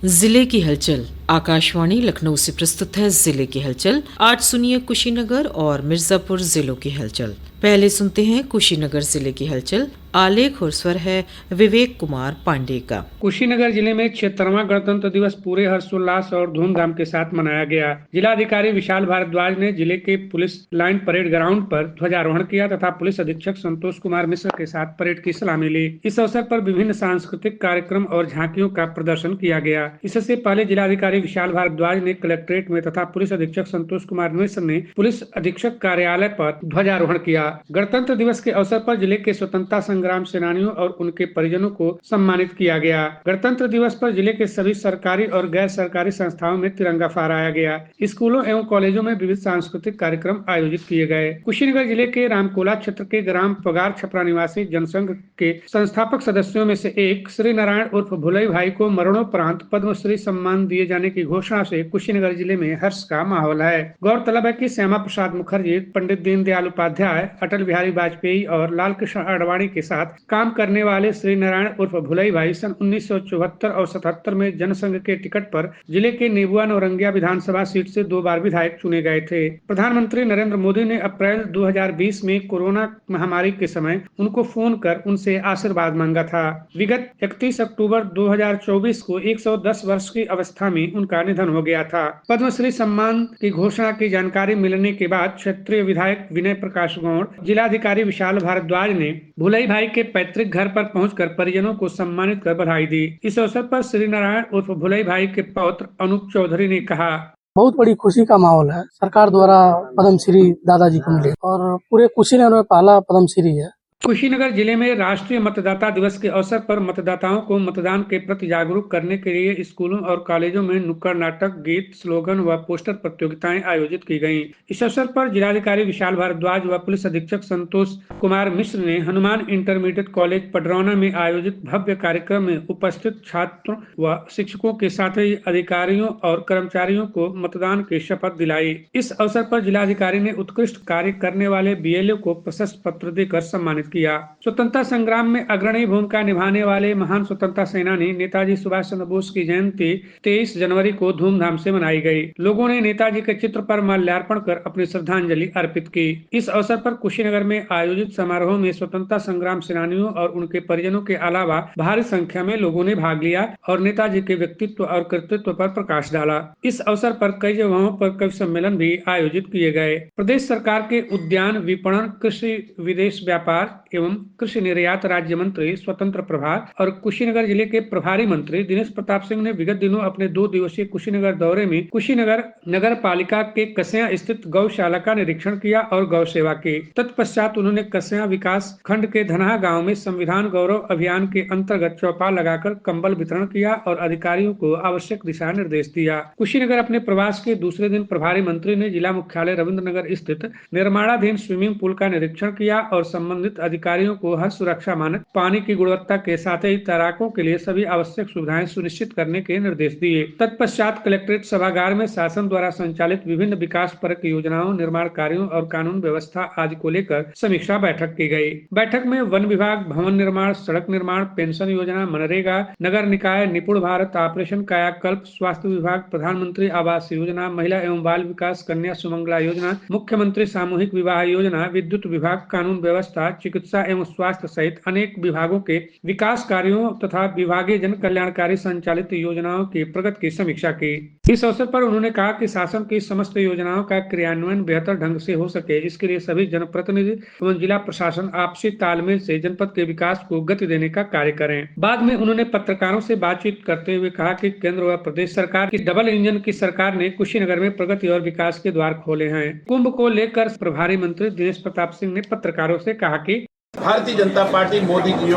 जिले की हलचल। आकाशवाणी लखनऊ से प्रस्तुत है जिले की हलचल। आज सुनिए कुशीनगर और मिर्जापुर जिलों की हलचल। पहले सुनते हैं कुशीनगर जिले की हलचल। आलेख और स्वर है विवेक कुमार पांडे का। कुशीनगर जिले में 76वां गणतंत्र दिवस पूरे हर्षोल्लास और धूमधाम के साथ मनाया गया। जिलाधिकारी विशाल भारद्वाज ने जिले के पुलिस लाइन परेड ग्राउंड पर ध्वजारोहण किया तथा पुलिस अधीक्षक संतोष कुमार मिश्र के साथ परेड की सलामी ली। इस अवसर पर विभिन्न सांस्कृतिक कार्यक्रम और झांकियों का प्रदर्शन किया गया। इससे पहले जिलाधिकारी विशाल भारद्वाज ने कलेक्ट्रेट में तथा पुलिस अधीक्षक संतोष कुमार मिश्र ने पुलिस अधीक्षक कार्यालय पर ध्वजारोहण किया। गणतंत्र दिवस के अवसर पर जिले के स्वतंत्रता संग्राम सेनानियों और उनके परिजनों को सम्मानित किया गया। गणतंत्र दिवस पर जिले के सभी सरकारी और गैर सरकारी संस्थाओं में तिरंगा फहराया गया। स्कूलों एवं कॉलेजों में विविध सांस्कृतिक कार्यक्रम आयोजित किए गए। कुशीनगर जिले के रामकोला क्षेत्र के ग्राम पगार छपरा निवासी जनसंघ के संस्थापक सदस्यों में से एक श्री नारायण उर्फ भुलई भाई को मरणोपरांत पद्मश्री सम्मान दिए जाने की घोषणा से कुशीनगर जिले में हर्ष का माहौल है। गौरतलब है कि श्यामा प्रसाद मुखर्जी, पंडित दीनदयाल उपाध्याय, अटल बिहारी वाजपेयी और लाल कृष्ण आडवाणी के साथ काम करने वाले श्री नारायण उर्फ भुलई भाई सन 1974 और 77 में जनसंघ के टिकट पर जिले के नेबुआ नौरंगिया विधानसभा सीट से 2 बार विधायक चुने गए थे। प्रधानमंत्री नरेंद्र मोदी ने अप्रैल 2020 में कोरोना महामारी के समय उनको फोन कर उनसे आशीर्वाद मांगा था। विगत 31 अक्टूबर 2024 को 110 वर्ष की अवस्था में उनका निधन हो गया था। पद्मश्री सम्मान की घोषणा की जानकारी मिलने के बाद क्षेत्रीय विधायक विनय प्रकाश गौड़, जिलाधिकारी विशाल भारद्वाज ने भुलई भाई के पैतृक घर पर पहुंचकर परिजनों को सम्मानित कर बधाई दी। इस अवसर पर श्री नारायण उर्फ भुलई भाई के पौत्र अनूप चौधरी ने कहा, बहुत बड़ी खुशी का माहौल है। सरकार द्वारा पद्मश्री दादाजी को मिले और पूरे कुशीनगर में पहला पद्मश्री है। कुशीनगर जिले में राष्ट्रीय मतदाता दिवस के अवसर पर मतदाताओं को मतदान के प्रति जागरूक करने के लिए स्कूलों और कॉलेजों में नुक्कड़ नाटक, गीत, स्लोगन व पोस्टर प्रतियोगिताएं आयोजित की गयीं। इस अवसर पर जिलाधिकारी विशाल भारद्वाज व पुलिस अधीक्षक संतोष कुमार मिश्र ने हनुमान इंटरमीडिएट कॉलेज पडरौना में आयोजित भव्य कार्यक्रम में उपस्थित छात्रों व शिक्षकों के साथ ही अधिकारियों और कर्मचारियों को मतदान की शपथ दिलाई। इस अवसर पर जिलाधिकारी ने उत्कृष्ट कार्य करने वाले बीएलओ को प्रशस्ति पत्र देकर सम्मानित किया। स्वतंत्रता संग्राम में अग्रणी भूमिका निभाने वाले महान स्वतंत्रता सेनानी नेताजी सुभाष चंद्र बोस की जयंती 23 जनवरी को धूमधाम से मनाई गई। लोगों ने नेताजी के चित्र पर माल्यार्पण कर अपनी श्रद्धांजलि अर्पित की। इस अवसर पर कुशीनगर में आयोजित समारोह में स्वतंत्रता संग्राम सेनानियों और उनके परिजनों के अलावा भारी संख्या में लोगों ने भाग लिया और नेताजी के व्यक्तित्व और कृतित्व पर प्रकाश डाला। इस अवसर पर कई जगहों पर कवि सम्मेलन भी आयोजित किए गए। प्रदेश सरकार के उद्यान, विपणन, कृषि, विदेश व्यापार एवं कृषि निर्यात राज्य मंत्री स्वतंत्र प्रभार और कुशीनगर जिले के प्रभारी मंत्री दिनेश प्रताप सिंह ने विगत दिनों अपने 2 दिवसीय कुशीनगर दौरे में कुशीनगर नगर पालिका के कस्या स्थित गौशाला का निरीक्षण किया और गौ सेवा की। तत्पश्चात उन्होंने कस्या विकास खंड के धनहा गांव में संविधान गौरव अभियान के अंतर्गत चौपाल लगाकर कंबल वितरण किया और अधिकारियों को आवश्यक दिशा निर्देश दिया। कुशीनगर अपने प्रवास के दूसरे दिन प्रभारी मंत्री ने जिला मुख्यालय रविंद्र नगर स्थित निर्माणाधीन स्विमिंग पूल का निरीक्षण किया और संबंधित अधिकारियों को हर सुरक्षा मानक, पानी की गुणवत्ता के साथ ही तैराकों के लिए सभी आवश्यक सुविधाएं सुनिश्चित करने के निर्देश दिए। तत्पश्चात कलेक्ट्रेट सभागार में शासन द्वारा संचालित विभिन्न विकास परक योजनाओं, निर्माण कार्यों और कानून व्यवस्था आदि को लेकर समीक्षा बैठक की गई। बैठक में वन विभाग, भवन निर्माण, सड़क निर्माण, पेंशन योजना, मनरेगा, नगर निकाय, निपुण भारत, ऑपरेशन कायाकल्प, स्वास्थ्य विभाग, प्रधानमंत्री आवास योजना, महिला एवं बाल विकास, कन्या सुमंगला योजना, मुख्यमंत्री सामूहिक विवाह योजना, विद्युत विभाग, कानून व्यवस्था, चिकित्सा एवं स्वास्थ्य सहित अनेक विभागों के विकास कार्यों तथा विभागीय जन कल्याणकारी संचालित योजनाओं की प्रगति की समीक्षा की। इस अवसर पर उन्होंने कहा कि शासन की समस्त योजनाओं का क्रियान्वयन बेहतर ढंग से हो सके, इसके लिए सभी जनप्रतिनिधि एवं जिला प्रशासन आपसी तालमेल से जनपद के विकास को गति देने का कार्य करें। बाद में उन्होंने पत्रकारों से बातचीत करते हुए कहा कि केंद्र व प्रदेश सरकार की डबल इंजन की सरकार ने कुशीनगर में प्रगति और विकास के द्वार खोले हैं। कुंभ को लेकर प्रभारी मंत्री दिनेश प्रताप सिंह ने पत्रकारों से कहा कि भारतीय जनता पार्टी मोदी की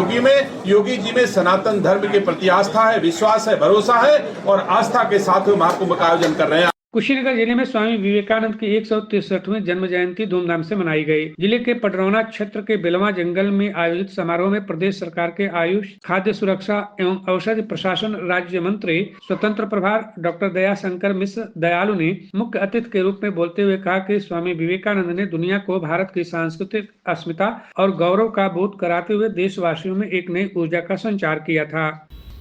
योगी जी में सनातन धर्म के प्रति आस्था है, विश्वास है, भरोसा है और आस्था के साथ महाकुंभ का आयोजन कर रहे हैं। कुशीनगर जिले में स्वामी विवेकानंद की 163वीं जन्म जयंती धूमधाम से मनाई गई। जिले के पडरौना क्षेत्र के बेलवा जंगल में आयोजित समारोह में प्रदेश सरकार के आयुष, खाद्य सुरक्षा एवं औषधि प्रशासन राज्य मंत्री स्वतंत्र प्रभार डॉक्टर दयाशंकर मिश्र दयालु ने मुख्य अतिथि के रूप में बोलते हुए कहा कि स्वामी विवेकानंद ने दुनिया को भारत की सांस्कृतिक अस्मिता और गौरव का बोध कराते हुए देशवासियों में एक नई ऊर्जा का संचार किया था।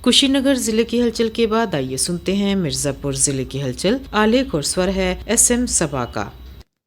कुशीनगर जिले की हलचल के बाद आइए सुनते हैं मिर्जापुर जिले की हलचल। आलेख और स्वर है SM सबा का।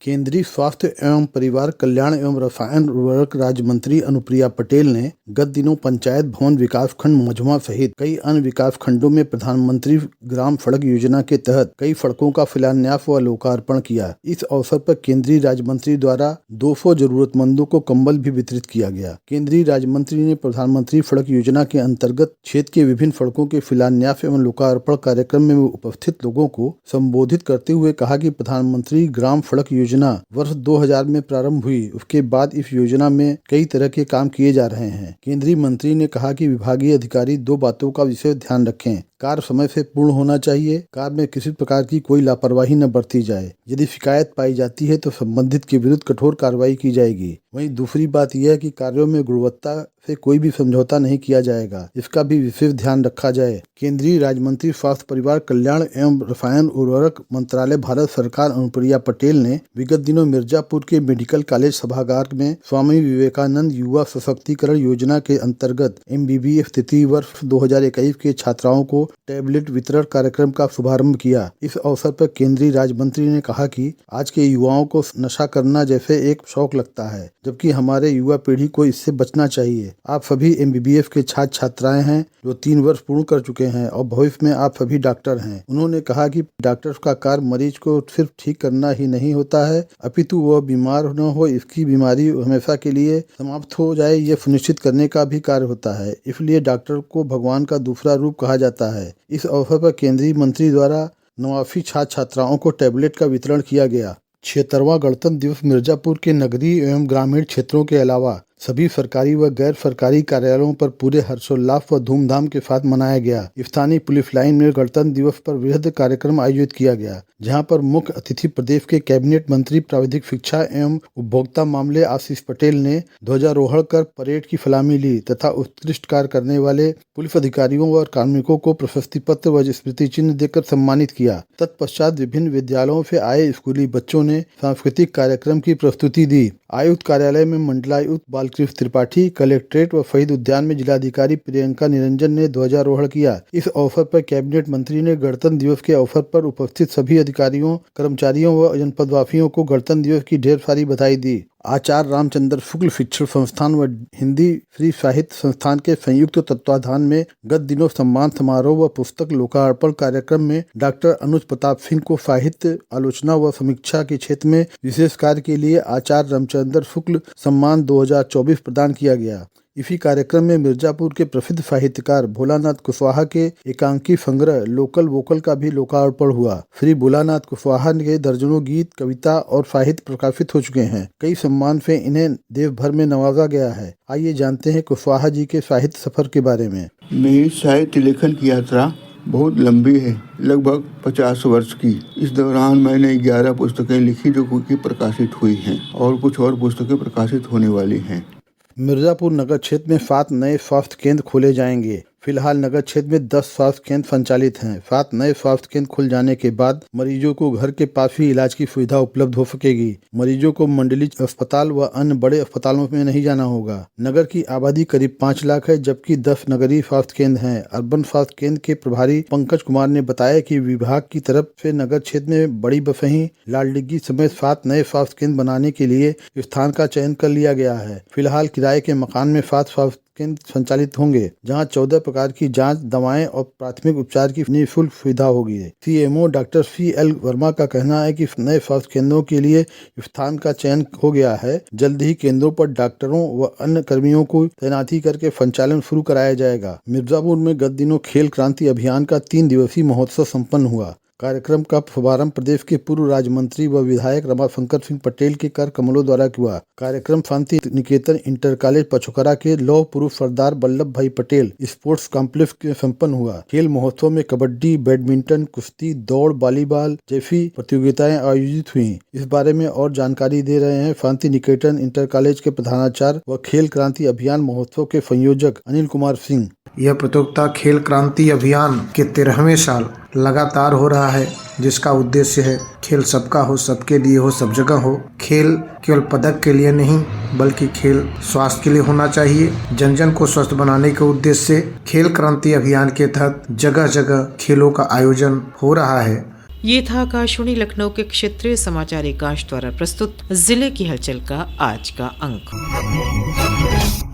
केंद्रीय स्वास्थ्य एवं परिवार कल्याण एवं रसायन उर्वरक राज्य मंत्री अनुप्रिया पटेल ने गत दिनों पंचायत भवन विकास खंड मझवा सहित कई अन्य विकास खंडों में प्रधानमंत्री ग्राम सड़क योजना के तहत कई सड़कों का शिलान्यास व लोकार्पण किया। इस अवसर पर केंद्रीय राज्य मंत्री द्वारा 200 जरूरतमंदों को कंबल भी वितरित किया गया। केंद्रीय राज्य मंत्री ने प्रधानमंत्री सड़क योजना के अंतर्गत क्षेत्र के विभिन्न सड़कों के शिलान्यास एवं लोकार्पण कार्यक्रम में उपस्थित लोगों को संबोधित करते हुए कहा कि प्रधानमंत्री ग्राम सड़क योजना वर्ष 2000 में प्रारंभ हुई। उसके बाद इस योजना में कई तरह के काम किए जा रहे हैं। केंद्रीय मंत्री ने कहा कि विभागीय अधिकारी 2 बातों का विशेष ध्यान रखें। कार्य समय से पूर्ण होना चाहिए। कार्य में किसी प्रकार की कोई लापरवाही न बरती जाए। यदि शिकायत पाई जाती है तो संबंधित के विरुद्ध कठोर कार्रवाई की जाएगी। वहीं दूसरी बात यह है कि कार्यों में गुणवत्ता से कोई भी समझौता नहीं किया जाएगा, इसका भी विशेष ध्यान रखा जाए। केंद्रीय राज्य मंत्री स्वास्थ्य परिवार कल्याण एवं रसायन उर्वरक मंत्रालय भारत सरकार अनुप्रिया पटेल ने विगत दिनों मिर्जापुर के मेडिकल कॉलेज सभागार में स्वामी विवेकानंद युवा सशक्तिकरण योजना के अंतर्गत MBBS तृतीय वर्ष 2021 के छात्राओं को टैबलेट वितरण कार्यक्रम का शुभारंभ किया। इस अवसर पर केंद्रीय राज्य मंत्री ने कहा कि आज के युवाओं को नशा करना जैसे एक शौक लगता है, जबकि हमारे युवा पीढ़ी को इससे बचना चाहिए। आप सभी MBBS के छात्र छात्राएं हैं जो 3 वर्ष पूर्ण कर चुके हैं और भविष्य में आप सभी डॉक्टर हैं। उन्होंने कहा कि डॉक्टर का कार्य मरीज को सिर्फ ठीक करना ही नहीं होता है, अपितु वह बीमार न हो, इसकी बीमारी हमेशा के लिए समाप्त हो जाए, यह सुनिश्चित करने का भी कार्य होता है। इसलिए डॉक्टर को भगवान का दूसरा रूप कहा जाता है। इस अवसर पर केंद्रीय मंत्री द्वारा 89 छात्र छात्राओं को टैबलेट का वितरण किया गया। 76वां गणतंत्र दिवस मिर्जापुर के नगरीय एवं ग्रामीण क्षेत्रों के अलावा सभी सरकारी व गैर सरकारी कार्यालयों पर पूरे हर्षोल्लास व धूमधाम के साथ मनाया गया। स्थानीय पुलिस लाइन में गणतंत्र दिवस पर वृहद कार्यक्रम आयोजित किया गया, जहां पर मुख्य अतिथि प्रदेश के कैबिनेट मंत्री प्राविधिक शिक्षा एवं उपभोक्ता मामले आशीष पटेल ने ध्वजारोहण कर परेड की सलामी ली तथा उत्कृष्ट कार्य करने वाले पुलिस अधिकारियों व कार्मिकों को प्रशस्ति पत्र व स्मृति चिन्ह देकर सम्मानित किया। तत्पश्चात विभिन्न विद्यालयों से आए स्कूली बच्चों ने सांस्कृतिक कार्यक्रम की प्रस्तुति दी। आयुक्त कार्यालय में मंडलायुक्त बालकृष्ण त्रिपाठी, कलेक्ट्रेट व शहीद उद्यान में जिलाधिकारी प्रियंका निरंजन ने ध्वजारोहण किया। इस अवसर पर कैबिनेट मंत्री ने गणतंत्र दिवस के अवसर पर उपस्थित सभी अधिकारियों, कर्मचारियों व जनपदवासियों को गणतंत्र दिवस की ढेर सारी बधाई दी। आचार्य रामचंद्र शुक्ल शिक्षण संस्थान व हिंदी श्री साहित्य संस्थान के संयुक्त तत्वाधान में गत दिनों सम्मान समारोह व पुस्तक लोकार्पण कार्यक्रम में डॉक्टर अनुज प्रताप सिंह को साहित्य आलोचना व समीक्षा के क्षेत्र में विशेष कार्य के लिए आचार्य रामचंद्र शुक्ल सम्मान 2024 प्रदान किया गया। इसी कार्यक्रम में मिर्जापुर के प्रसिद्ध साहित्यकार भोलानाथ कुशवाहा के एकांकी संग्रह लोकल वोकल का भी लोकार्पण हुआ। श्री भोलानाथ कुशवाहा के दर्जनों गीत, कविता और साहित्य प्रकाशित हो चुके हैं। कई सम्मान से इन्हें देश भर में नवाजा गया है। आइए जानते हैं कुशवाहा जी के साहित्य सफर के बारे में। मेरी साहित्य लेखन की यात्रा बहुत लंबी है, लगभग 50 वर्ष की। इस दौरान मैंने 11 पुस्तकें लिखी जो कि प्रकाशित हुई हैं और कुछ और पुस्तकें प्रकाशित होने वाली हैं। मिर्जापुर नगर क्षेत्र में 7 नए स्वास्थ्य केंद्र खोले जाएंगे। फिलहाल नगर क्षेत्र में 10 स्वास्थ्य केंद्र संचालित हैं। 7 नए स्वास्थ्य केंद्र खुल जाने के बाद मरीजों को घर के पास ही इलाज की सुविधा उपलब्ध हो सकेगी। मरीजों को मंडलीय अस्पताल व अन्य बड़े अस्पतालों में नहीं जाना होगा। नगर की आबादी करीब 5 लाख है, जबकि 10 नगरीय स्वास्थ्य केंद्र हैं। अर्बन स्वास्थ्य केंद्र के प्रभारी पंकज कुमार ने बताया कि विभाग की तरफ से नगर क्षेत्र में बड़ी बसही, लालडिग्गी समेत 7 नए स्वास्थ्य केंद्र बनाने के लिए स्थान का चयन कर लिया गया है। फिलहाल किराए के मकान में 7 स्वास्थ्य केंद्र संचालित होंगे, जहां 14 प्रकार की जांच, दवाएं और प्राथमिक उपचार की निःशुल्क सुविधा होगी। CMO डॉक्टर CL वर्मा का कहना है कि नए स्वास्थ्य केंद्रों के लिए स्थान का चयन हो गया है। जल्द ही केंद्रों पर डॉक्टरों व अन्य कर्मियों को तैनाती करके संचालन शुरू कराया जाएगा। मिर्जापुर में गत दिनों खेल क्रांति अभियान का 3 दिवसीय महोत्सव सम्पन्न हुआ। कार्यक्रम का शुभारंभ प्रदेश के पूर्व राज्य मंत्री व विधायक रमाशंकर सिंह पटेल के कर कमलों द्वारा हुआ। कार्यक्रम शांति निकेतन इंटर कॉलेज पचोकरा के लौह पुरुष सरदार वल्लभ भाई पटेल स्पोर्ट्स कॉम्प्लेक्स में संपन्न हुआ। खेल महोत्सव में कबड्डी, बैडमिंटन, कुश्ती, दौड़, वॉलीबॉल जैसी प्रतियोगिताएं आयोजित हुई। इस बारे में और जानकारी दे रहे हैं शांति निकेतन इंटर कॉलेज के प्रधानाचार्य व खेल क्रांति अभियान महोत्सव के संयोजक अनिल कुमार सिंह। यह प्रतियोगिता खेल क्रांति अभियान के 13वें साल लगातार हो रहा है, जिसका उद्देश्य है खेल सबका हो, सबके लिए हो, सब जगह हो। खेल केवल पदक के लिए नहीं बल्कि खेल स्वास्थ्य के लिए होना चाहिए। जन जन को स्वस्थ बनाने के उद्देश्य से खेल क्रांति अभियान के तहत जगह जगह खेलों का आयोजन हो रहा है। ये था आकाशवाणी लखनऊ के क्षेत्रीय समाचार एकांश द्वारा प्रस्तुत जिले की हलचल का आज का अंक।